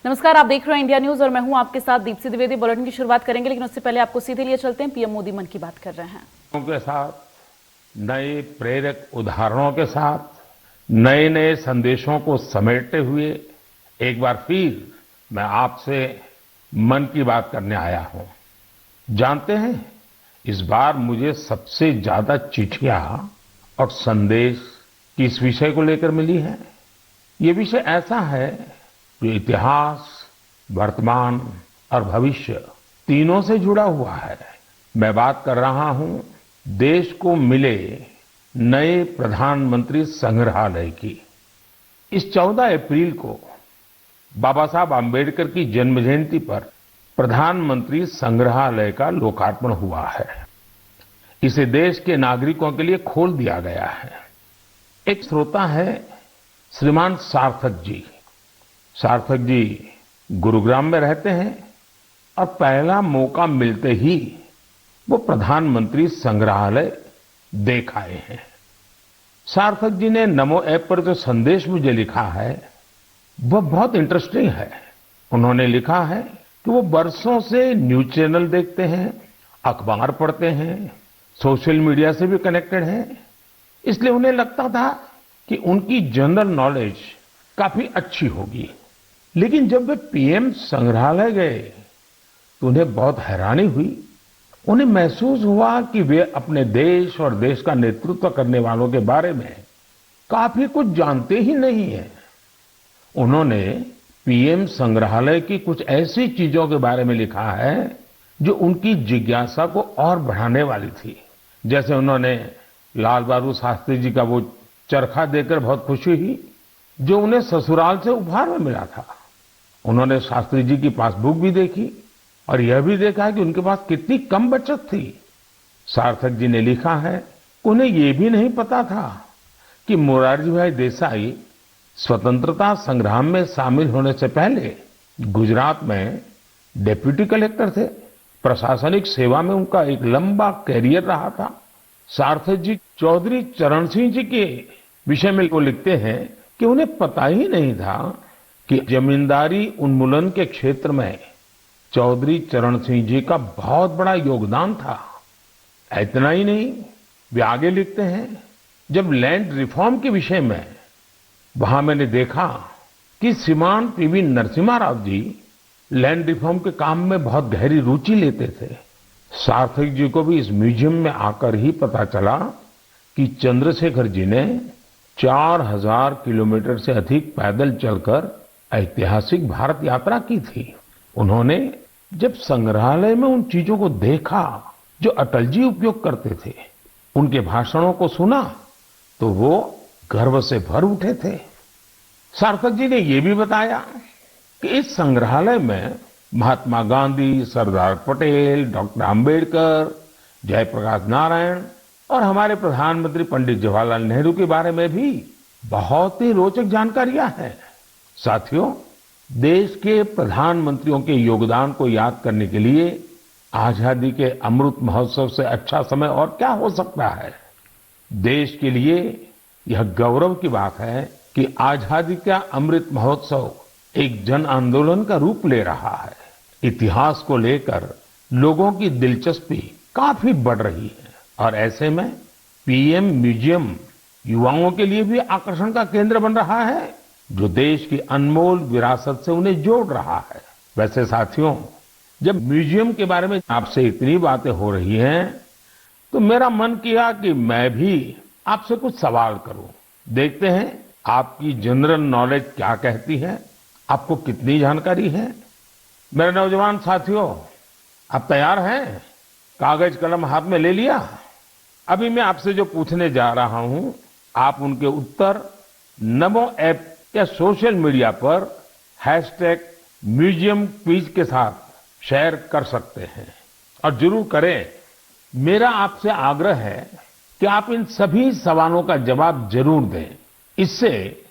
नमस्कार, आप देख रहे हैं इंडिया न्यूज और मैं हूं आपके साथ दीप्ति द्विवेदी। बुलेटिन की शुरुआत करेंगे, लेकिन उससे पहले आपको सीधे लिए चलते हैं। पीएम मोदी मन की बात कर रहे हैं। के साथ नए प्रेरक उदाहरणों के साथ नए नए संदेशों को समेटते हुए एक बार फिर मैं आपसे मन की बात करने आया हूं। जानते हैं, इस बार मुझे सबसे ज्यादा चिट्ठियां और संदेश किस विषय को लेकर मिली है। ये विषय ऐसा है जो इतिहास, वर्तमान और भविष्य तीनों से जुड़ा हुआ है। मैं बात कर रहा हूं देश को मिले नए प्रधानमंत्री संग्रहालय की। इस 14 अप्रैल को बाबा साहब आम्बेडकर की जन्म जयंती पर प्रधानमंत्री संग्रहालय का लोकार्पण हुआ है। इसे देश के नागरिकों के लिए खोल दिया गया है। एक श्रोता है श्रीमान सार्थक जी। सार्थक जी गुरुग्राम में रहते हैं और पहला मौका मिलते ही वो प्रधानमंत्री संग्रहालय देख आए हैं। सार्थक जी ने नमो ऐप पर जो संदेश मुझे लिखा है वह बहुत इंटरेस्टिंग है। उन्होंने लिखा है कि वो बरसों से न्यूज चैनल देखते हैं, अखबार पढ़ते हैं, सोशल मीडिया से भी कनेक्टेड हैं। इसलिए उन्हें लगता था कि उनकी जनरल नॉलेज काफी अच्छी होगी। लेकिन जब वे पीएम संग्रहालय गए तो उन्हें बहुत हैरानी हुई। उन्हें महसूस हुआ कि वे अपने देश और देश का नेतृत्व करने वालों के बारे में काफी कुछ जानते ही नहीं हैं। उन्होंने पीएम संग्रहालय की कुछ ऐसी चीजों के बारे में लिखा है जो उनकी जिज्ञासा को और बढ़ाने वाली थी। जैसे उन्होंने लाल बहादुर शास्त्री जी का वो चरखा देखकर बहुत खुशी हुई जो उन्हें ससुराल से उपहार में मिला था। उन्होंने शास्त्री जी की पासबुक भी देखी और यह भी देखा कि उनके पास कितनी कम बचत थी। सार्थक जी ने लिखा है कि उन्हें यह भी नहीं पता था कि मोरारजी भाई देसाई स्वतंत्रता संग्राम में शामिल होने से पहले गुजरात में डिप्टी कलेक्टर थे। प्रशासनिक सेवा में उनका एक लंबा कैरियर रहा था। सार्थक जी चौधरी चरण सिंह जी के विषय में वो लिखते हैं कि उन्हें पता ही नहीं था कि जमींदारी उन्मूलन के क्षेत्र में चौधरी चरण सिंह जी का बहुत बड़ा योगदान था। इतना ही नहीं, वे आगे लिखते हैं, जब लैंड रिफॉर्म के विषय में वहां मैंने देखा कि श्रीमान PV Narasimha Rao ji land reform के काम में बहुत गहरी रुचि लेते थे। सार्थक जी को भी इस म्यूजियम में आकर ही पता चला कि चंद्रशेखर जी ने 4000 किलोमीटर से अधिक पैदल चलकर ऐतिहासिक भारत यात्रा की थी। उन्होंने जब संग्रहालय में उन चीजों को देखा जो अटल जी उपयोग करते थे, उनके भाषणों को सुना, तो वो गर्व से भर उठे थे। सार्थक जी ने यह भी बताया कि इस संग्रहालय में महात्मा गांधी, सरदार पटेल, डॉक्टर आम्बेडकर, जयप्रकाश नारायण और हमारे प्रधानमंत्री पंडित जवाहरलाल नेहरू के बारे में भी बहुत ही रोचक जानकारियां हैं। साथियों, देश के प्रधानमंत्रियों के योगदान को याद करने के लिए आजादी के अमृत महोत्सव से अच्छा समय और क्या हो सकता है। देश के लिए यह गौरव की बात है कि आजादी का अमृत महोत्सव एक जन आंदोलन का रूप ले रहा है। इतिहास को लेकर लोगों की दिलचस्पी काफी बढ़ रही है और ऐसे में पीएम म्यूजियम युवाओं के लिए भी आकर्षण का केंद्र बन रहा है, जो देश की अनमोल विरासत से उन्हें जोड़ रहा है। वैसे साथियों, जब म्यूजियम के बारे में आपसे इतनी बातें हो रही हैं, तो मेरा मन किया कि मैं भी आपसे कुछ सवाल करूं। देखते हैं आपकी जनरल नॉलेज क्या कहती है, आपको कितनी जानकारी है। मेरे नौजवान साथियों, आप तैयार हैं? कागज कलम हाथ में ले लिया? अभी मैं आपसे जो पूछने जा रहा हूं, आप उनके उत्तर नमो ऐप या सोशल मीडिया पर #म्यूजियम क्विज के साथ शेयर कर सकते हैं और जरूर करें। मेरा आपसे आग्रह है कि आप इन सभी सवालों का जवाब जरूर दें। इससे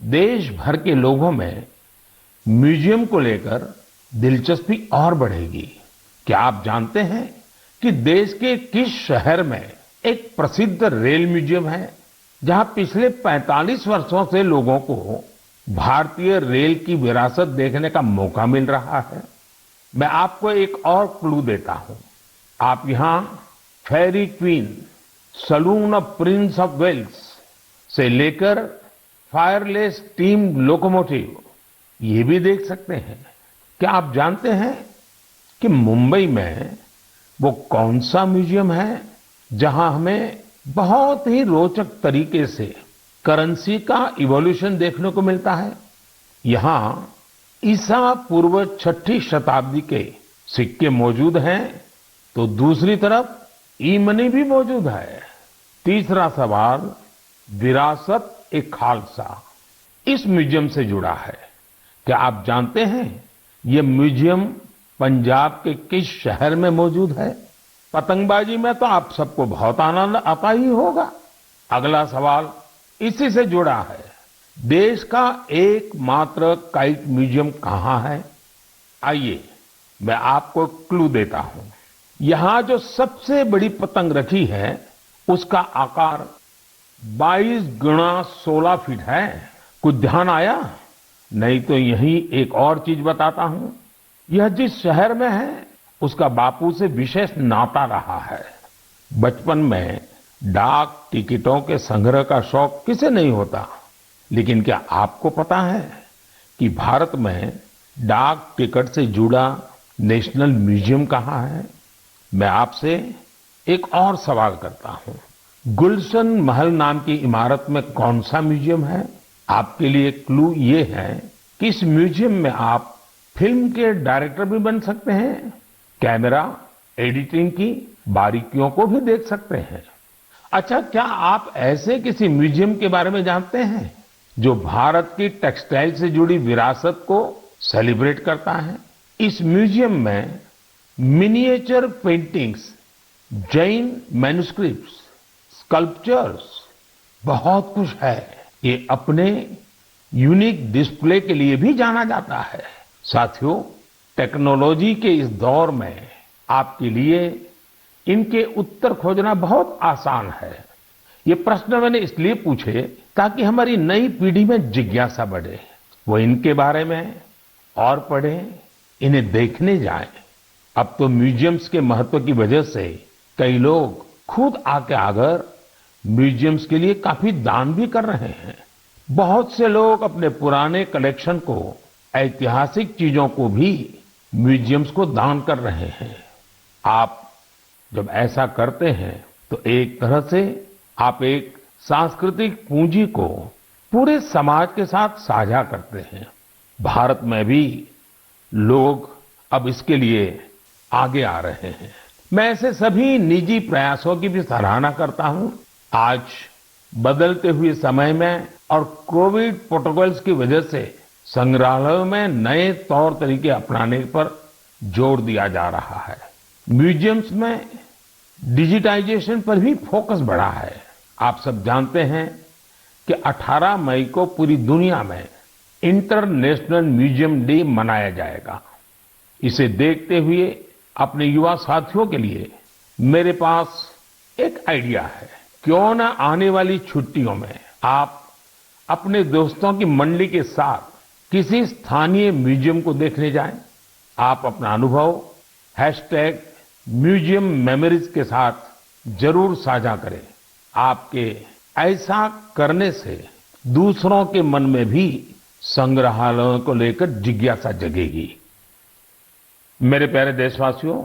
देश भर के लोगों में म्यूजियम को लेकर दिलचस्पी और बढ़ेगी। क्या आप जानते हैं कि देश के किस शहर में एक प्रसिद्ध रेल म्यूजियम है, जहां पिछले 45 वर्षों से लोगों को भारतीय रेल की विरासत देखने का मौका मिल रहा है। मैं आपको एक और क्लू देता हूं। आप यहां Fairy Queen, saloon of Prince of Wales से लेकर फायरलेस स्टीम लोकोमोटिव ये भी देख सकते हैं। क्या आप जानते हैं कि मुंबई में वो कौन सा म्यूजियम है जहां हमें बहुत ही रोचक तरीके से करेंसी का इवोल्यूशन देखने को मिलता है? यहां ईसा पूर्व 6ठी शताब्दी के सिक्के मौजूद हैं, तो दूसरी तरफ ई मनी भी मौजूद है। तीसरा सवाल, विरासत ए खालसा इस म्यूजियम से जुड़ा है। क्या आप जानते हैं ये म्यूजियम पंजाब के किस शहर में मौजूद है? पतंगबाजी में तो आप सबको बहुत आनंद आता ही होगा। अगला सवाल इसी से जुड़ा है। देश का एकमात्र काइट म्यूजियम कहां है? आइए मैं आपको क्लू देता हूं। यहां जो सबसे बड़ी पतंग रखी है उसका आकार 22 गुणा 16 फीट है। कुछ ध्यान आया? नहीं तो यही एक और चीज बताता हूं। यह जिस शहर में है उसका बापू से विशेष नाता रहा है। बचपन में डाक टिकटों के संग्रह का शौक किसे नहीं होता, लेकिन क्या आपको पता है कि भारत में डाक टिकट से जुड़ा नेशनल म्यूजियम कहाँ है? मैं आपसे एक और सवाल करता हूं। गुलशन महल नाम की इमारत में कौन सा म्यूजियम है? आपके लिए क्लू ये है कि इस म्यूजियम में आप फिल्म के डायरेक्टर भी बन सकते हैं, कैमरा एडिटिंग की बारीकियों को भी देख सकते हैं। अच्छा, क्या आप ऐसे किसी म्यूजियम के बारे में जानते हैं जो भारत की टेक्सटाइल से जुड़ी विरासत को सेलिब्रेट करता है? इस म्यूजियम में miniature paintings, Jain manuscripts, sculptures, बहुत कुछ है। ये अपने यूनिक डिस्प्ले के लिए भी जाना जाता है। साथियों, टेक्नोलॉजी के इस दौर में आपके लिए इनके उत्तर खोजना बहुत आसान है। ये प्रश्न मैंने इसलिए पूछे ताकि हमारी नई पीढ़ी में जिज्ञासा बढ़े, वो इनके बारे में और पढ़ें, इन्हें देखने जाएं। अब तो म्यूजियम्स के महत्व की वजह से कई लोग खुद आके आकर म्यूजियम्स के लिए काफी दान भी कर रहे हैं। बहुत से लोग अपने पुराने कलेक्शन को, ऐतिहासिक चीजों को भी म्यूजियम्स को दान कर रहे हैं। आप जब ऐसा करते हैं तो एक तरह से आप एक सांस्कृतिक पूंजी को पूरे समाज के साथ साझा करते हैं। भारत में भी लोग अब इसके लिए आगे आ रहे हैं। मैं ऐसे सभी निजी प्रयासों की भी सराहना करता हूं। आज बदलते हुए समय में और कोविड प्रोटोकॉल्स की वजह से संग्रहालयों में नए तौर तरीके अपनाने पर जोर दिया जा रहा है। म्यूजियम्स में डिजिटाइजेशन पर भी फोकस बढ़ा है। आप सब जानते हैं कि 18 मई को पूरी दुनिया में इंटरनेशनल म्यूजियम डे मनाया जाएगा। इसे देखते हुए अपने युवा साथियों के लिए मेरे पास एक आइडिया है। क्यों ना आने वाली छुट्टियों में आप अपने दोस्तों की मंडली के साथ किसी स्थानीय म्यूजियम को देखने जाएं। आप अपना अनुभव #म्यूजियम मेमोरीज के साथ जरूर साझा करें। आपके ऐसा करने से दूसरों के मन में भी संग्रहालयों को लेकर जिज्ञासा जगेगी। मेरे प्यारे देशवासियों,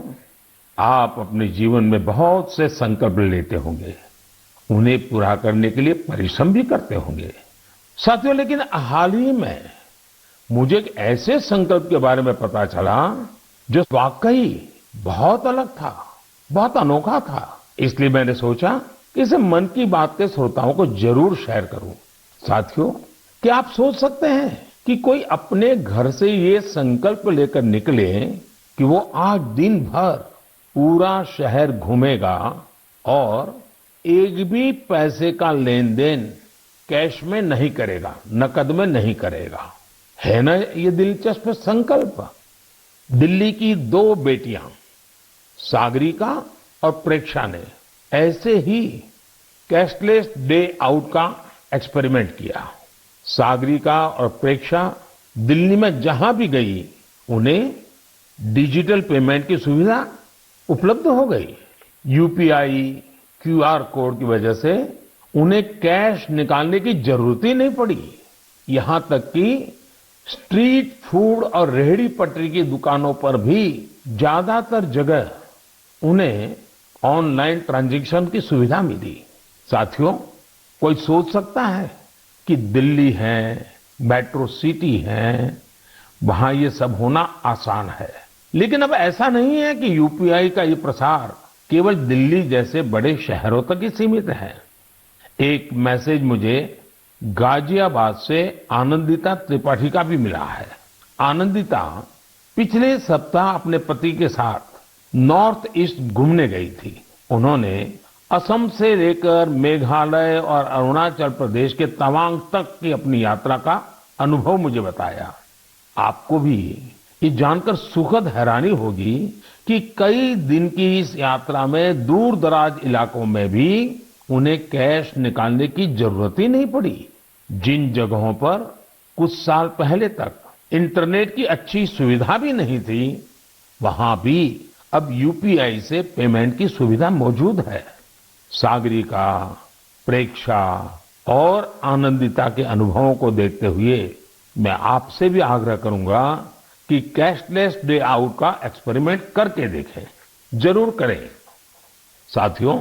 आप अपने जीवन में बहुत से संकल्प लेते होंगे, उन्हें पूरा करने के लिए परिश्रम भी करते होंगे साथियों, लेकिन हाल ही में मुझे एक ऐसे संकल्प के बारे में पता चला जो वाकई बहुत अलग था, बहुत अनोखा था। इसलिए मैंने सोचा कि इसे मन की बात के श्रोताओं को जरूर शेयर करूं। साथियों, क्या आप सोच सकते हैं कि कोई अपने घर से ये संकल्प लेकर निकले कि वो आज दिन भर पूरा शहर घूमेगा और एक भी पैसे का लेन देन कैश में नहीं करेगा, नकद में नहीं करेगा। है ना ये दिलचस्प संकल्प? दिल्ली की 2 बेटियां सागरिका और प्रेक्षा ने ऐसे ही कैशलेस डे आउट का एक्सपेरिमेंट किया। सागरिका और प्रेक्षा दिल्ली में जहां भी गई उन्हें डिजिटल पेमेंट की सुविधा उपलब्ध हो गई। यूपीआई, क्यूआर कोड की वजह से उन्हें कैश निकालने की जरूरत ही नहीं पड़ी। यहां तक कि स्ट्रीट फूड और रेहड़ी पटरी की दुकानों पर भी ज्यादातर जगह उन्हें ऑनलाइन ट्रांजैक्शन की सुविधा मिली। साथियों, कोई सोच सकता है कि दिल्ली है, मेट्रो सिटी है, वहां ये सब होना आसान है। लेकिन अब ऐसा नहीं है कि यूपीआई का ये प्रसार केवल दिल्ली जैसे बड़े शहरों तक ही सीमित है। एक मैसेज मुझे गाजियाबाद से आनंदिता त्रिपाठी का भी मिला है। आनंदिता पिछले सप्ताह अपने पति के साथ नॉर्थ ईस्ट घूमने गई थी। उन्होंने असम से लेकर मेघालय और अरुणाचल प्रदेश के तवांग तक की अपनी यात्रा का अनुभव मुझे बताया। आपको भी ये जानकर सुखद हैरानी होगी कि कई दिन की इस यात्रा में दूर दराज इलाकों में भी उन्हें कैश निकालने की जरूरत ही नहीं पड़ी। जिन जगहों पर कुछ साल पहले तक इंटरनेट की अच्छी सुविधा भी नहीं थी, वहां भी अब यूपीआई से पेमेंट की सुविधा मौजूद है। सागरिका, प्रेक्षा और आनंदिता के अनुभवों को देखते हुए मैं आपसे भी आग्रह करूंगा कि कैशलेस डे आउट का एक्सपेरिमेंट करके देखें। जरूर करें। साथियों,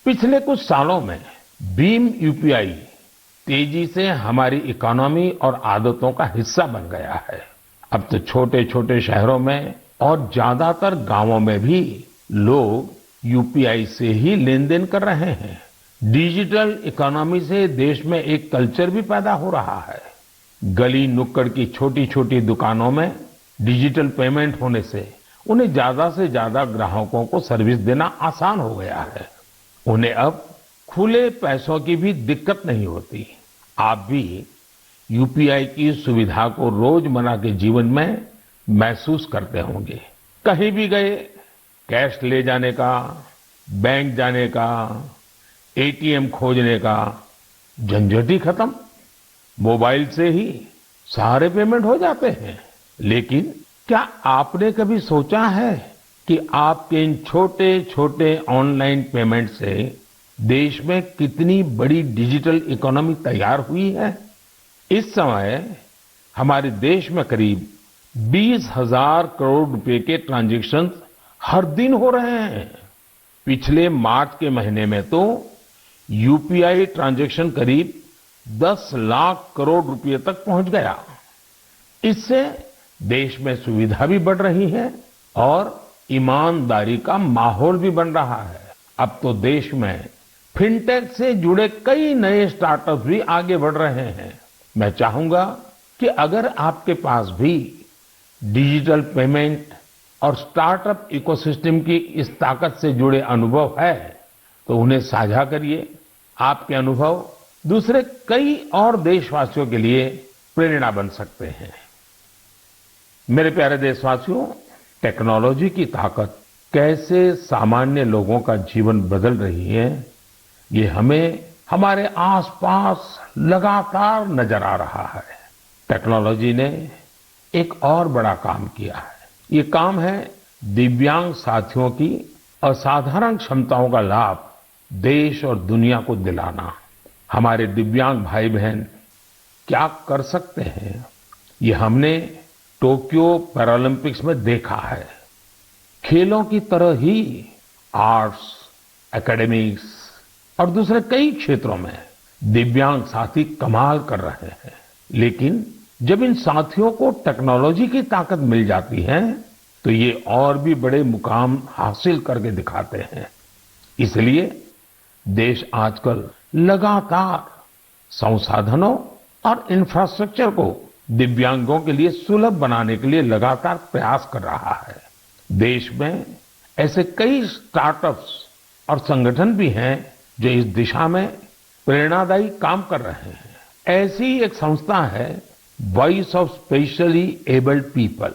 पिछले कुछ सालों में भीम यूपीआई तेजी से हमारी इकोनॉमी और आदतों का हिस्सा बन गया है। अब तो छोटे छोटे शहरों में और ज्यादातर गांवों में भी लोग यूपीआई से ही लेन देन कर रहे हैं। डिजिटल इकोनॉमी से देश में एक कल्चर भी पैदा हो रहा है। गली नुक्कड़ की छोटी छोटी दुकानों में डिजिटल पेमेंट होने से उन्हें ज्यादा से ज्यादा ग्राहकों को सर्विस देना आसान हो गया है। उन्हें अब खुले पैसों की भी दिक्कत नहीं होती। आप भी यूपीआई की सुविधा को रोजमर्रा के जीवन में महसूस करते होंगे। कहीं भी गए, कैश ले जाने का, बैंक जाने का, एटीएम खोजने का झंझट ही खत्म। मोबाइल से ही सारे पेमेंट हो जाते हैं। लेकिन क्या आपने कभी सोचा है कि आपके इन छोटे छोटे ऑनलाइन पेमेंट से देश में कितनी बड़ी डिजिटल इकोनॉमी तैयार हुई है? इस समय हमारे देश में करीब 20,000 करोड़ रुपए के ट्रांजैक्शन हर दिन हो रहे हैं। पिछले मार्च के महीने में तो यूपीआई ट्रांजैक्शन करीब 10 लाख करोड़ रुपए तक पहुंच गया। इससे देश में सुविधा भी बढ़ रही है और ईमानदारी का माहौल भी बन रहा है। अब तो देश में फिनटेक से जुड़े कई नए स्टार्टअप भी आगे बढ़ रहे हैं। मैं चाहूंगा कि अगर आपके पास भी डिजिटल पेमेंट और स्टार्टअप इकोसिस्टम की इस ताकत से जुड़े अनुभव है तो उन्हें साझा करिए। आपके अनुभव दूसरे कई और देशवासियों के लिए प्रेरणा बन सकते हैं। मेरे प्यारे देशवासियों, टेक्नोलॉजी की ताकत कैसे सामान्य लोगों का जीवन बदल रही है, ये हमें हमारे आसपास लगातार नजर आ रहा है। टेक्नोलॉजी ने एक और बड़ा काम किया है। ये काम है दिव्यांग साथियों की असाधारण क्षमताओं का लाभ देश और दुनिया को दिलाना। हमारे दिव्यांग भाई बहन क्या कर सकते हैं, ये हमने टोक्यो पैरालंपिक्स में देखा है। खेलों की तरह ही आर्ट्स, एकेडमिक्स और दूसरे कई क्षेत्रों में दिव्यांग साथी कमाल कर रहे हैं। लेकिन जब इन साथियों को टेक्नोलॉजी की ताकत मिल जाती है तो ये और भी बड़े मुकाम हासिल करके दिखाते हैं। इसलिए देश आजकल लगातार संसाधनों और इंफ्रास्ट्रक्चर को दिव्यांगों के लिए सुलभ बनाने के लिए लगातार प्रयास कर रहा है। देश में ऐसे कई स्टार्टअप्स और संगठन भी हैं जो इस दिशा में प्रेरणादायी काम कर रहे हैं। ऐसी एक संस्था है voice of specially abled people.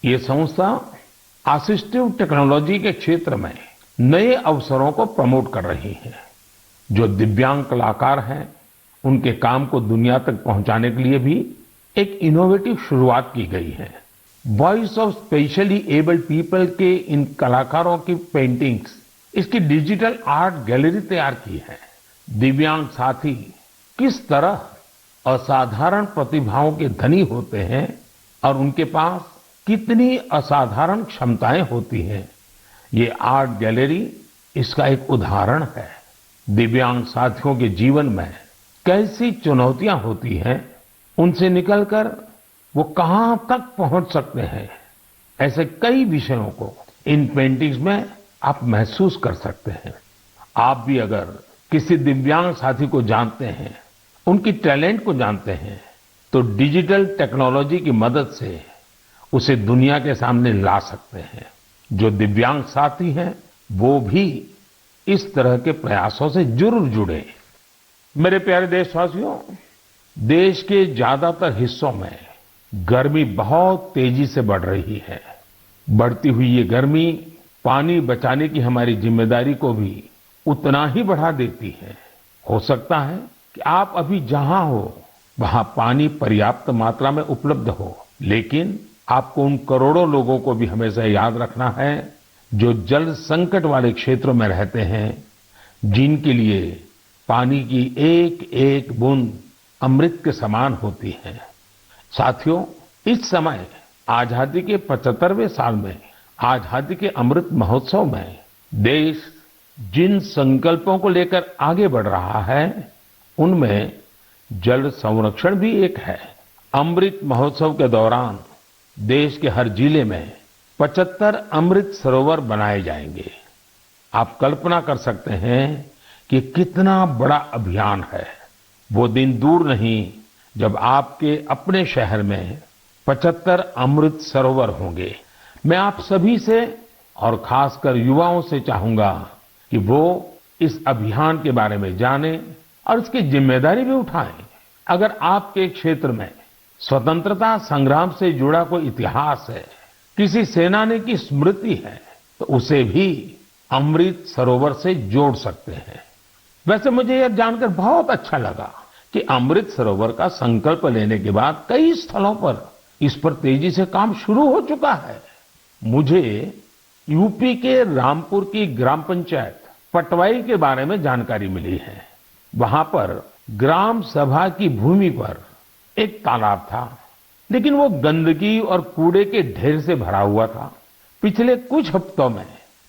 ये संस्था असिस्टिव टेक्नोलॉजी के क्षेत्र में नए अवसरों को प्रमोट कर रही है। जो दिव्यांग कलाकार हैं उनके काम को दुनिया तक पहुंचाने के लिए भी एक इनोवेटिव शुरुआत की गई है। Voice of specially abled people के इन कलाकारों की पेंटिंग्स, इसकी डिजिटल आर्ट गैलरी तैयार की है। दिव्यांग साथी किस तरह असाधारण प्रतिभाओं के धनी होते हैं और उनके पास कितनी असाधारण क्षमताएं होती हैं, ये आर्ट गैलरी इसका एक उदाहरण है। दिव्यांग साथियों के जीवन में कैसी चुनौतियां होती हैं, उनसे निकलकर वो कहां तक पहुंच सकते हैं, ऐसे कई विषयों को इन पेंटिंग्स में आप महसूस कर सकते हैं। आप भी अगर किसी दिव्यांग साथी को जानते हैं, उनकी टैलेंट को जानते हैं, तो डिजिटल टेक्नोलॉजी की मदद से उसे दुनिया के सामने ला सकते हैं। जो दिव्यांग साथी हैं, वो भी इस तरह के प्रयासों से जरूर जुड़े। मेरे प्यारे देशवासियों, देश के ज्यादातर हिस्सों में गर्मी बहुत तेजी से बढ़ रही है। बढ़ती हुई ये गर्मी पानी बचाने की हमारी जिम्मेदारी को भी उतना ही बढ़ा देती है। हो सकता है कि आप अभी जहां हो वहां पानी पर्याप्त मात्रा में उपलब्ध हो, लेकिन आपको उन करोड़ों लोगों को भी हमेशा याद रखना है जो जल संकट वाले क्षेत्रों में रहते हैं, जिनके लिए पानी की एक एक बूंद अमृत के समान होती है। साथियों, इस समय आजादी के 75वें साल में आजादी के अमृत महोत्सव में देश जिन संकल्पों को लेकर आगे बढ़ रहा है, उनमें जल संरक्षण भी एक है। अमृत महोत्सव के दौरान देश के हर जिले में 75 अमृत सरोवर बनाए जाएंगे। आप कल्पना कर सकते हैं कि कितना बड़ा अभियान है। वो दिन दूर नहीं जब आपके अपने शहर में 75 अमृत सरोवर होंगे। मैं आप सभी से और खासकर युवाओं से चाहूंगा कि वो इस अभियान के बारे में जानें और इसकी जिम्मेदारी भी उठाएं। अगर आपके क्षेत्र में स्वतंत्रता संग्राम से जुड़ा कोई इतिहास है, किसी सेनानी की स्मृति है, तो उसे भी अमृत सरोवर से जोड़ सकते हैं। वैसे मुझे यह जानकर बहुत अच्छा लगा कि अमृत सरोवर का संकल्प लेने के बाद कई स्थलों पर इस पर तेजी से काम शुरू हो चुका है। मुझे यूपी के रामपुर की ग्राम पंचायत पटवाई के बारे में जानकारी मिली है। वहां पर ग्राम सभा की भूमि पर एक तालाब था, लेकिन वो गंदगी और कूड़े के ढेर से भरा हुआ था। पिछले कुछ हफ्तों में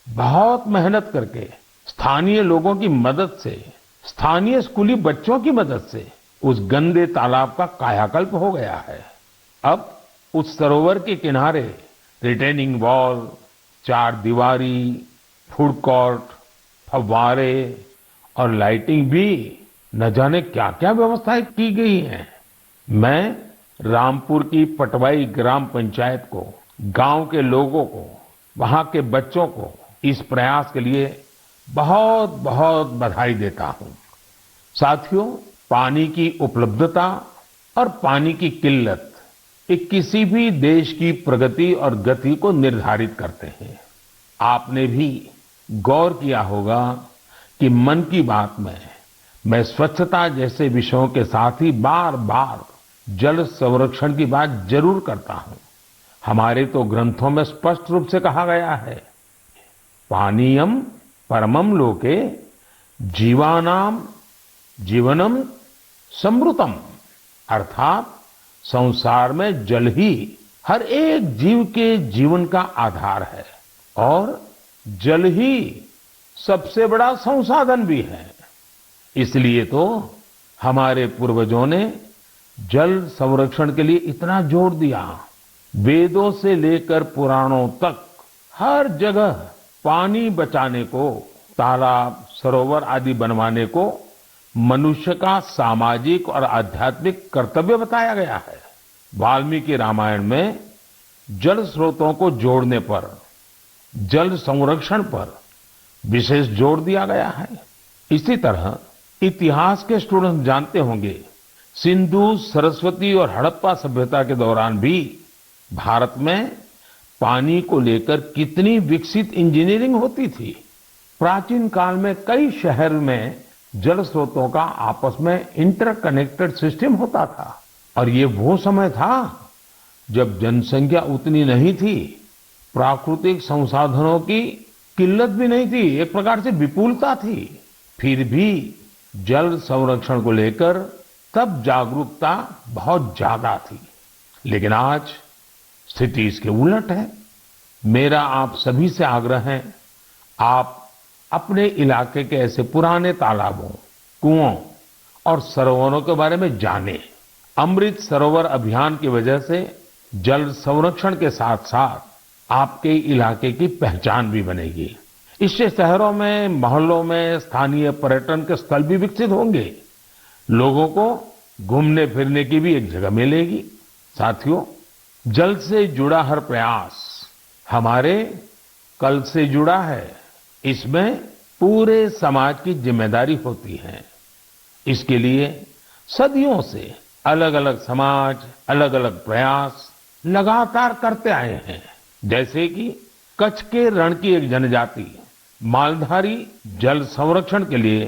बहुत मेहनत करके स्थानीय लोगों की मदद से, स्थानीय स्कूली बच्चों की मदद से उस गंदे तालाब का कायाकल्प हो गया है। अब उस सरोवर के किनारे रिटेनिंग वॉल, चार दीवारी, फूड कोर्ट, फव्वारे और लाइटिंग भी न जाने क्या क्या व्यवस्थाएं की गई हैं। मैं रामपुर की पटवाई ग्राम पंचायत को, गांव के लोगों को, वहां के बच्चों को इस प्रयास के लिए बहुत बहुत बधाई देता हूं। साथियों, पानी की उपलब्धता और पानी की किल्लत ये किसी भी देश की प्रगति और गति को निर्धारित करते हैं। आपने भी गौर किया होगा कि मन की बात में मैं स्वच्छता जैसे विषयों के साथ ही बार बार जल संरक्षण की बात जरूर करता हूं। हमारे तो ग्रंथों में स्पष्ट रूप से कहा गया है, पानीयम परमम लोके जीवानाम जीवनम समृतम, अर्थात संसार में जल ही हर एक जीव के जीवन का आधार है और जल ही सबसे बड़ा संसाधन भी है। इसलिए तो हमारे पूर्वजों ने जल संरक्षण के लिए इतना जोर दिया। वेदों से लेकर पुराणों तक हर जगह पानी बचाने को, तालाब, सरोवर आदि बनवाने को मनुष्य का सामाजिक और आध्यात्मिक कर्तव्य बताया गया है। वाल्मीकि रामायण में जल स्रोतों को जोड़ने पर, जल संरक्षण पर विशेष जोर दिया गया है। इसी तरह इतिहास के स्टूडेंट जानते होंगे, सिंधु, सरस्वती और हड़प्पा सभ्यता के दौरान भी भारत में पानी को लेकर कितनी विकसित इंजीनियरिंग होती थी। प्राचीन काल में कई शहर में जल स्रोतों का आपस में इंटरकनेक्टेड सिस्टम होता था। और ये वो समय था जब जनसंख्या उतनी नहीं थी, प्राकृतिक संसाधनों की किल्लत भी नहीं थी, एक प्रकार से विपुलता थी। फिर भी जल संरक्षण को लेकर तब जागरूकता बहुत ज्यादा थी। लेकिन आज स्थिति इसके उलट है। मेरा आप सभी से आग्रह है, आप अपने इलाके के ऐसे पुराने तालाबों, कुओं और सरोवरों के बारे में जानें। अमृत सरोवर अभियान की वजह से जल संरक्षण के साथ साथ आपके इलाके की पहचान भी बनेगी। इससे शहरों में, मोहल्लों में स्थानीय पर्यटन के स्थल भी विकसित होंगे। लोगों को घूमने फिरने की भी एक जगह मिलेगी। साथियों, जल से जुड़ा हर प्रयास हमारे कल से जुड़ा है। इसमें पूरे समाज की जिम्मेदारी होती है। इसके लिए सदियों से अलग अलग समाज, अलग अलग प्रयास लगातार करते आए हैं। जैसे कि कच्छ के रण की एक जनजाति मालधारी जल संरक्षण के लिए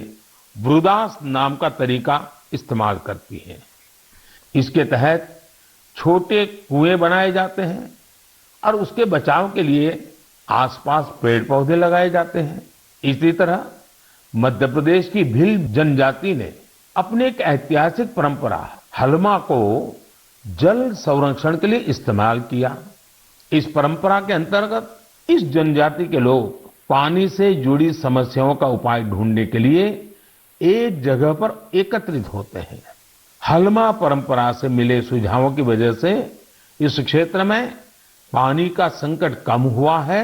वृदास नाम का तरीका इस्तेमाल करती है। इसके तहत छोटे कुएं बनाए जाते हैं और उसके बचाव के लिए आसपास पेड़ पौधे लगाए जाते हैं। इसी तरह मध्य प्रदेश की भील जनजाति ने अपनी एक ऐतिहासिक परंपरा हलमा को जल संरक्षण के लिए इस्तेमाल किया। इस परंपरा के अंतर्गत इस जनजाति के लोग पानी से जुड़ी समस्याओं का उपाय ढूंढने के लिए एक जगह पर एकत्रित होते हैं। हलमा परंपरा से मिले सुझावों की वजह से इस क्षेत्र में पानी का संकट कम हुआ है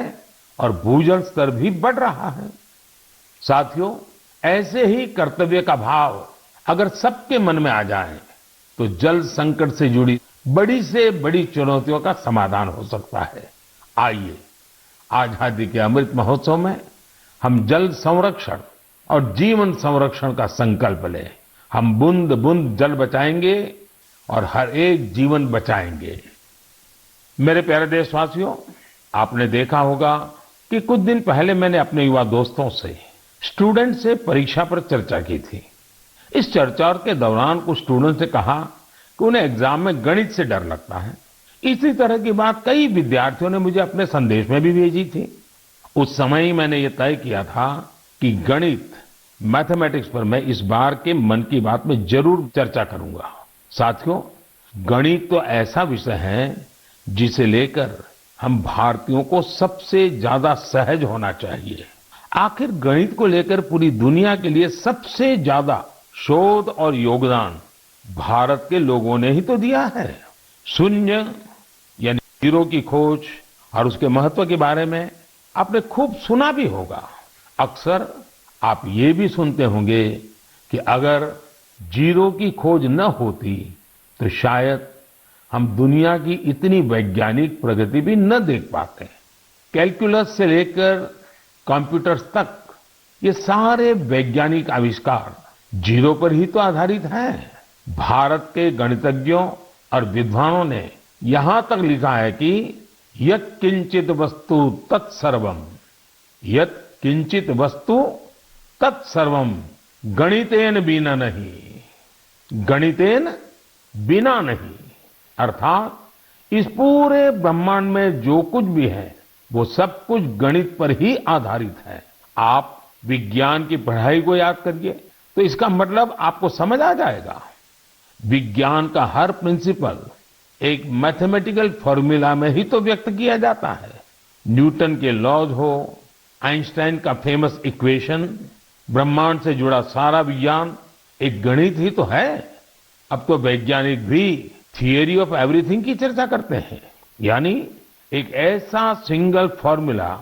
और भूजल स्तर भी बढ़ रहा है। साथियों, ऐसे ही कर्तव्य का भाव अगर सबके मन में आ जाए तो जल संकट से जुड़ी बड़ी से बड़ी चुनौतियों का समाधान हो सकता है। आइए, आजादी के अमृत महोत्सव में हम जल संरक्षण और जीवन संरक्षण का संकल्प लें। हम बूंद बूंद जल बचाएंगे और हर एक जीवन बचाएंगे। मेरे प्यारे देशवासियों, आपने देखा होगा कि कुछ दिन पहले मैंने अपने युवा दोस्तों से, स्टूडेंट से परीक्षा पर चर्चा की थी। इस चर्चा के दौरान कुछ स्टूडेंट से कहा कि उन्हें एग्जाम में गणित से डर लगता है। इसी तरह की बात कई विद्यार्थियों ने मुझे अपने संदेश में भी भेजी थी। उस समय ही मैंने ये तय किया था कि गणित, मैथमेटिक्स पर मैं इस बार के मन की बात में जरूर चर्चा करूंगा। साथियों, गणित तो ऐसा विषय है जिसे लेकर हम भारतीयों को सबसे ज्यादा सहज होना चाहिए। आखिर गणित को लेकर पूरी दुनिया के लिए सबसे ज्यादा शोध और योगदान भारत के लोगों ने ही तो दिया है। शून्य यानी जीरो की खोज और उसके महत्व के बारे में आपने खूब सुना भी होगा। अक्सर आप ये भी सुनते होंगे कि अगर जीरो की खोज न होती तो शायद हम दुनिया की इतनी वैज्ञानिक प्रगति भी न देख पाते। कैलकुलस से लेकर कंप्यूटर्स तक ये सारे वैज्ञानिक आविष्कार जीरो पर ही तो आधारित हैं। भारत के गणितज्ञों और विद्वानों ने यहां तक लिखा है कि यत् किंचित वस्तु तत्सर्वम, यत् किंचित वस्तु तत्सर्वम गणितेन बिना नहीं, गणितेन बिना नहीं। अर्थात इस पूरे ब्रह्मांड में जो कुछ भी है वो सब कुछ गणित पर ही आधारित है। आप विज्ञान की पढ़ाई को याद करिए तो इसका मतलब आपको समझ आ जाएगा। विज्ञान का हर प्रिंसिपल एक मैथमेटिकल फॉर्मूला में ही तो व्यक्त किया जाता है। न्यूटन के लॉज हो, आइंस्टाइन का फेमस इक्वेशन, ब्रह्मांड से जुड़ा सारा विज्ञान एक गणित ही तो है। अब तो वैज्ञानिक भी थियरी ऑफ एवरीथिंग की चर्चा करते हैं, यानी एक ऐसा सिंगल फॉर्मूला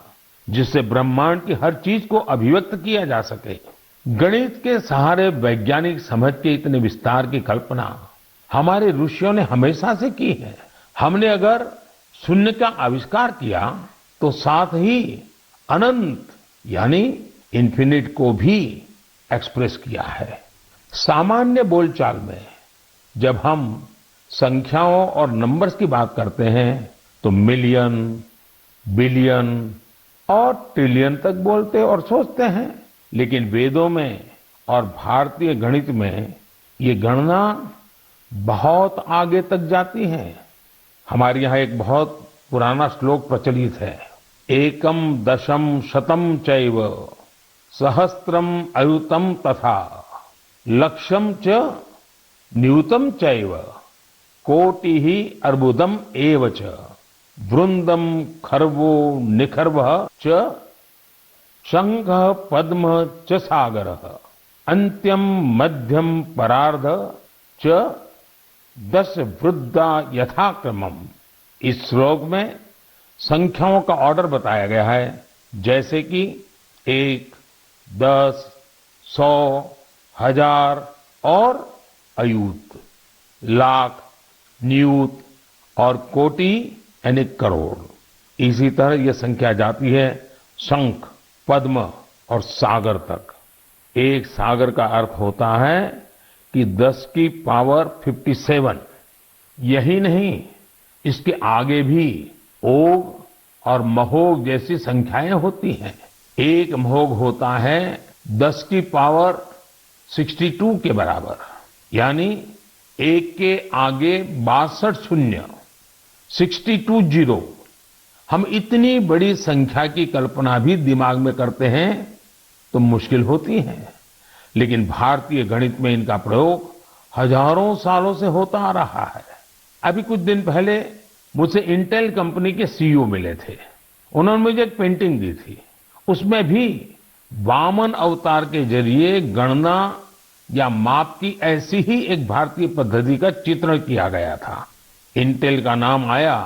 जिससे ब्रह्मांड की हर चीज को अभिव्यक्त किया जा सके। गणित के सहारे वैज्ञानिक समझ के इतने विस्तार की कल्पना हमारे ऋषियों ने हमेशा से की है। हमने अगर शून्य का आविष्कार किया तो साथ ही अनंत यानी इन्फिनिट को भी एक्सप्रेस किया है। सामान्य बोलचाल में जब हम संख्याओं और नंबर्स की बात करते हैं तो मिलियन, बिलियन और ट्रिलियन तक बोलते और सोचते हैं, लेकिन वेदों में और भारतीय गणित में ये गणना बहुत आगे तक जाती है। हमारे यहाँ एक बहुत पुराना श्लोक प्रचलित है, एकम दशम शतम चैव सहस्त्रम अयुतम तथा लक्षम च न्यूतम चैव कोटि ही अर्बुदम एव च वृंदम खर्वो निखर्व च शंख पद्म च सागर अंत्यम मध्यम परार्ध च 10 वृद्धा यथाक्रमम। इस श्लोक में संख्याओं का ऑर्डर बताया गया है, जैसे कि 1, 10, 100, 1000 और अयूत, लाख, नियूत और कोटि यानी करोड़। इसी तरह ये संख्या जाती है शंख, पद्म और सागर तक। एक सागर का अर्थ होता है कि 10 की पावर 57। यही नहीं, इसके आगे भी ओग और महोग जैसी संख्याएं होती हैं। एक महोग होता है 10 की पावर 62 के बराबर, यानी एक के आगे 62 शून्य, 62 जीरो। हम इतनी बड़ी संख्या की कल्पना भी दिमाग में करते हैं तो मुश्किल होती है, लेकिन भारतीय गणित में इनका प्रयोग हजारों सालों से होता आ रहा है। अभी कुछ दिन पहले मुझसे इंटेल कंपनी के सीईओ मिले थे। उन्होंने मुझे एक पेंटिंग दी थी, उसमें भी वामन अवतार के जरिए गणना या माप की ऐसी ही एक भारतीय पद्धति का चित्रण किया गया था। इंटेल का नाम आया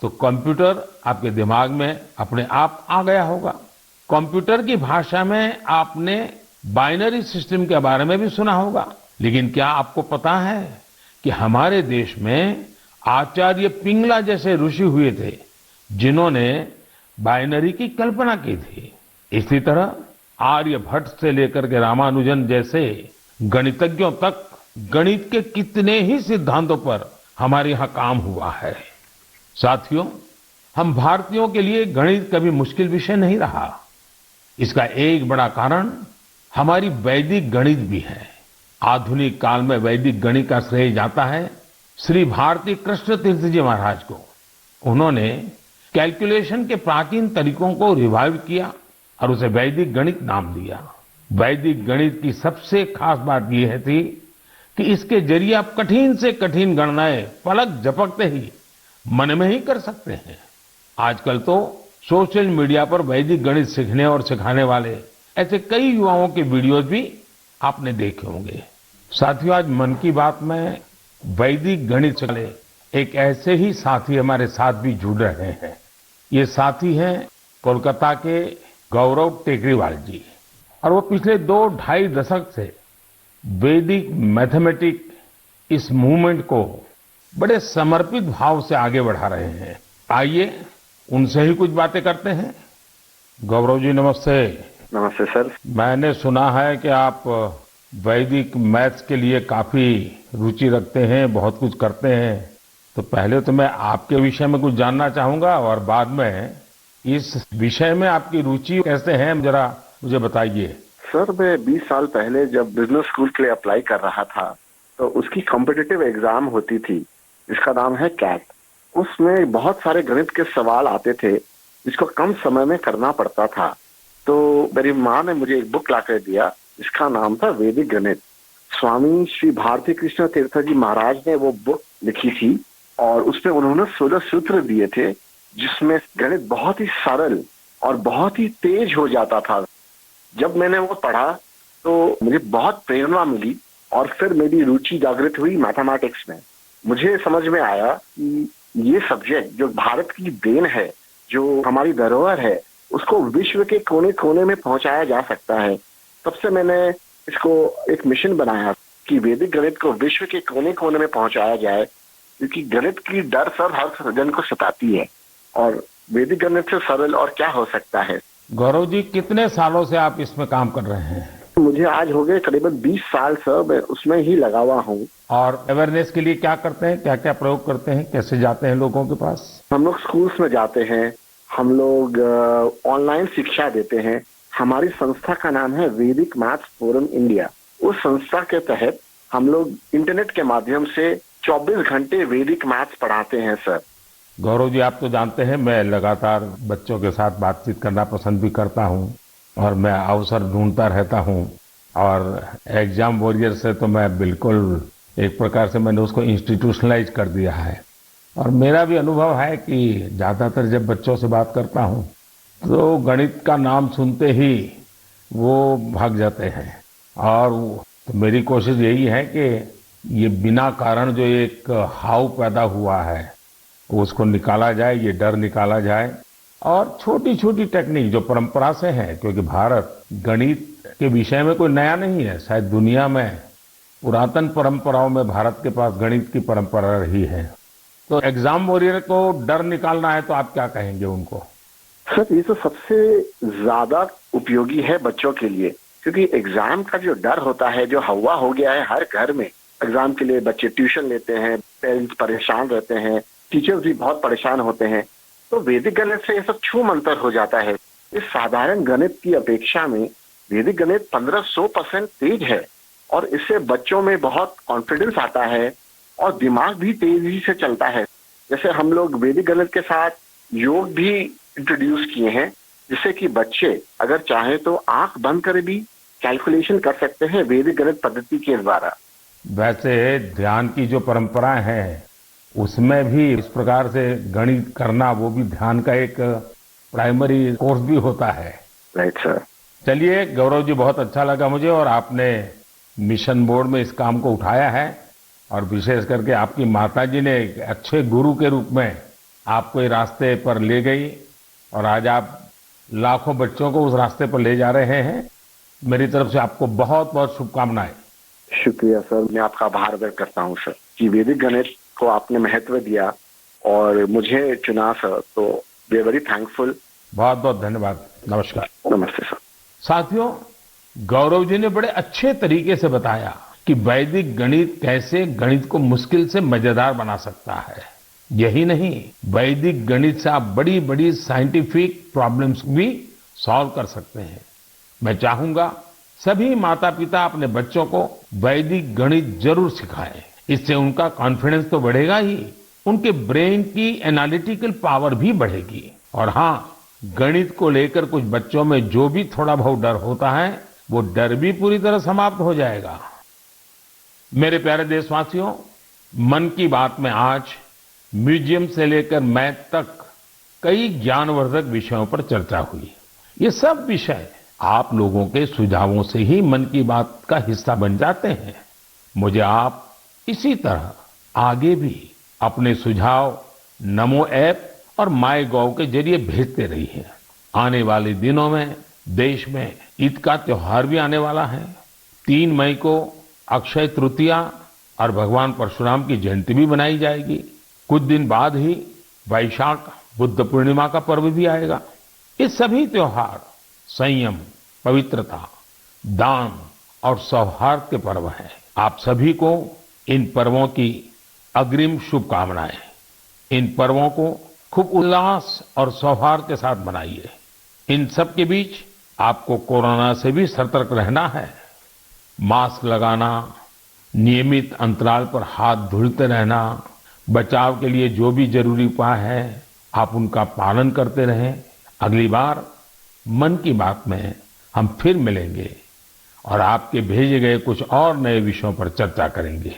तो कंप्यूटर आपके दिमाग में अपने आप आ गया होगा। कंप्यूटर की भाषा में आपने बाइनरी सिस्टम के बारे में भी सुना होगा, लेकिन क्या आपको पता है कि हमारे देश में आचार्य पिंगला जैसे ऋषि हुए थे जिन्होंने बाइनरी की कल्पना की थी। इसी तरह आर्यभट्ट से लेकर के रामानुजन जैसे गणितज्ञों तक गणित के कितने ही सिद्धांतों पर हमारे यहाँ काम हुआ है। साथियों, हम भारतीयों के लिए गणित कभी मुश्किल विषय नहीं रहा। इसका एक बड़ा कारण हमारी वैदिक गणित भी है। आधुनिक काल में वैदिक गणित का श्रेय जाता है श्री भारती कृष्ण तीर्थ जी महाराज को। उन्होंने कैलकुलेशन के प्राचीन तरीकों को रिवाइव किया और उसे वैदिक गणित नाम दिया। वैदिक गणित की सबसे खास बात यह थी कि इसके जरिए आप कठिन से कठिन गणनाएं पलक झपकते ही मन में ही कर सकते हैं। आजकल तो सोशल मीडिया पर वैदिक गणित सीखने और सिखाने वाले ऐसे कई युवाओं के वीडियोस भी आपने देखे होंगे। साथियों, आज मन की बात में वैदिक गणित से एक ऐसे ही साथी हमारे साथ भी जुड़ रहे हैं। ये साथी हैं कोलकाता के गौरव टेकरीवाल जी, और वो पिछले 2-2.5 दशक से वैदिक मैथमेटिक्स इस मूवमेंट को बड़े समर्पित भाव से आगे बढ़ा रहे हैं। आइए उनसे ही कुछ बातें करते हैं। गौरव जी, नमस्ते। नमस्ते सर। मैंने सुना है कि आप वैदिक मैथ्स के लिए काफी रुचि रखते हैं, बहुत कुछ करते हैं। तो पहले तो मैं आपके विषय में कुछ जानना चाहूंगा और बाद में इस विषय में आपकी रुचि कैसे है, जरा मुझे बताइए। सर, मैं 20 साल पहले जब बिजनेस स्कूल के लिए अप्लाई कर रहा था तो उसकी कॉम्पिटिटिव एग्जाम होती थी, जिसका नाम है कैट। उसमें बहुत सारे गणित के सवाल आते थे जिसको कम समय में करना पड़ता था। तो मेरी माँ ने मुझे एक बुक लाकर दिया जिसका नाम था वैदिक गणित। स्वामी श्री भारती कृष्ण तीर्थ जी महाराज ने वो बुक लिखी थी और उसमें उन्होंने 16 सूत्र दिए थे जिसमें गणित बहुत ही सरल और बहुत ही तेज हो जाता था। जब मैंने वो पढ़ा तो मुझे बहुत प्रेरणा मिली और फिर मेरी रुचि जागृत हुई मैथमेटिक्स में। मुझे समझ में आया कि ये सब्जेक्ट जो भारत की देन है, जो हमारी धरोहर है, उसको विश्व के कोने कोने में पहुंचाया जा सकता है। तब से मैंने इसको एक मिशन बनाया कि वैदिक गणित को विश्व के कोने कोने में पहुंचाया जाए, क्योंकि गणित की डर सर हर जन को सताती है और वैदिक गणित से सरल और क्या हो सकता है। गौरव जी, कितने सालों से आप इसमें काम कर रहे हैं? मुझे आज हो गए करीबन 20 साल सर, मैं उसमें ही लगा हुआ हूँ। और अवेयरनेस के लिए क्या करते हैं, क्या क्या प्रयोग करते हैं, कैसे जाते हैं लोगों के पास? हम लोग स्कूल्स में जाते हैं, हम लोग ऑनलाइन शिक्षा देते हैं हमारी संस्था का नाम है वैदिक मैथ्स फोरम इंडिया। उस संस्था के तहत हम लोग इंटरनेट के माध्यम से 24 घंटे वैदिक मैथ्स पढ़ाते हैं सर। गौरव जी, आप तो जानते हैं मैं लगातार बच्चों के साथ बातचीत करना पसंद भी करता हूं और मैं अवसर ढूंढता रहता हूं और एग्जाम वॉरियर से तो मैं बिल्कुल एक प्रकार से मैंने उसको इंस्टीट्यूशनलाइज कर दिया है। और मेरा भी अनुभव है कि ज्यादातर जब बच्चों से बात करता हूं तो गणित का नाम सुनते ही वो भाग जाते हैं। और तो मेरी कोशिश यही है कि ये बिना कारण जो एक हाव पैदा हुआ है उसको निकाला जाए, ये डर निकाला जाए। और छोटी छोटी टेक्निक जो परंपरा से है, क्योंकि भारत गणित के विषय में कोई नया नहीं है, शायद दुनिया में पुरातन परंपराओं में भारत के पास गणित की परंपरा रही है। तो एग्जाम वॉरियर को डर निकालना है तो आप क्या कहेंगे उनको? सर ये तो सबसे ज्यादा उपयोगी है बच्चों के लिए, क्योंकि एग्जाम का जो डर होता है, जो हवा हो गया है हर घर में, एग्जाम के लिए बच्चे ट्यूशन लेते हैं, पेरेंट्स परेशान रहते हैं, टीचर्स भी बहुत परेशान होते हैं। तो वैदिक गणित से ये सब छू मंतर हो जाता है। इस साधारण गणित की अपेक्षा में वैदिक गणित 1500% तेज है और इससे बच्चों में बहुत कॉन्फिडेंस आता है और दिमाग भी तेजी से चलता है। जैसे हम लोग वैदिक गणित के साथ योग भी इंट्रोड्यूस किए हैं, जिससे कि बच्चे अगर चाहे तो आंख बंद कर भी कैलकुलेशन कर सकते हैं वैदिक गणित पद्धति के द्वारा। वैसे ध्यान की जो परंपरा है उसमें भी इस प्रकार से गणित करना, वो भी ध्यान का एक प्राइमरी कोर्स भी होता है। Right sir. चलिए गौरव जी, बहुत अच्छा लगा मुझे और आपने मिशन बोर्ड में इस काम को उठाया है और विशेष करके आपकी माताजी ने एक अच्छे गुरु के रूप में आपको इस रास्ते पर ले गई और आज आप लाखों बच्चों को उस रास्ते पर ले जा रहे हैं। मेरी तरफ से आपको बहुत बहुत शुभकामनाएं। शुक्रिया सर, मैं आपका आभार व्यक्त करता हूँ सर कि वैदिक गणित को आपने महत्व दिया और मुझे चुना सर, तो वी आर वेरी थैंकफुल। बहुत बहुत धन्यवाद। नमस्कार। नमस्ते सर। साथियों, गौरव जी ने बड़े अच्छे तरीके से बताया कि वैदिक गणित कैसे गणित को मुश्किल से मजेदार बना सकता है। यही नहीं, वैदिक गणित से आप बड़ी बड़ी साइंटिफिक प्रॉब्लम्स भी सॉल्व कर सकते हैं। मैं चाहूंगा सभी माता पिता अपने बच्चों को वैदिक गणित जरूर सिखाएं। इससे उनका कॉन्फिडेंस तो बढ़ेगा ही, उनके ब्रेन की एनालिटिकल पावर भी बढ़ेगी। और हाँ, गणित को लेकर कुछ बच्चों में जो भी थोड़ा बहुत डर होता है, वो डर भी पूरी तरह समाप्त हो जाएगा। मेरे प्यारे देशवासियों, मन की बात में आज म्यूजियम से लेकर मैथ तक कई ज्ञानवर्धक विषयों पर चर्चा हुई। ये सब विषय आप लोगों के सुझावों से ही मन की बात का हिस्सा बन जाते हैं। मुझे आप इसी तरह आगे भी अपने सुझाव नमो ऐप और माय गॉव के जरिए भेजते रहिए। आने वाले दिनों में देश में ईद का त्योहार भी आने वाला है। 3 मई को अक्षय तृतीया और भगवान परशुराम की जयंती भी मनाई जाएगी। कुछ दिन बाद ही वैशाख बुद्ध पूर्णिमा का पर्व भी आएगा। ये सभी त्योहार संयम, पवित्रता, दान और सौहार्द के पर्व हैं। आप सभी को इन पर्वों की अग्रिम शुभकामनाएं। इन पर्वों को खूब उल्लास और सौहार्द के साथ मनाइए। इन सब के बीच आपको कोरोना से भी सतर्क रहना है। मास्क लगाना, नियमित अंतराल पर हाथ धुलते रहना, बचाव के लिए जो भी जरूरी उपाय है आप उनका पालन करते रहें। अगली बार मन की बात में हम फिर मिलेंगे और आपके भेजे गए कुछ और नए विषयों पर चर्चा करेंगे।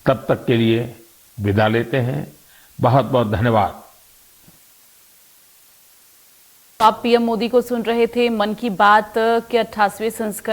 तब तक के लिए विदा लेते हैं। बहुत बहुत धन्यवाद। आप पीएम मोदी को सुन रहे थे। मन की बात के 88वें संस्करण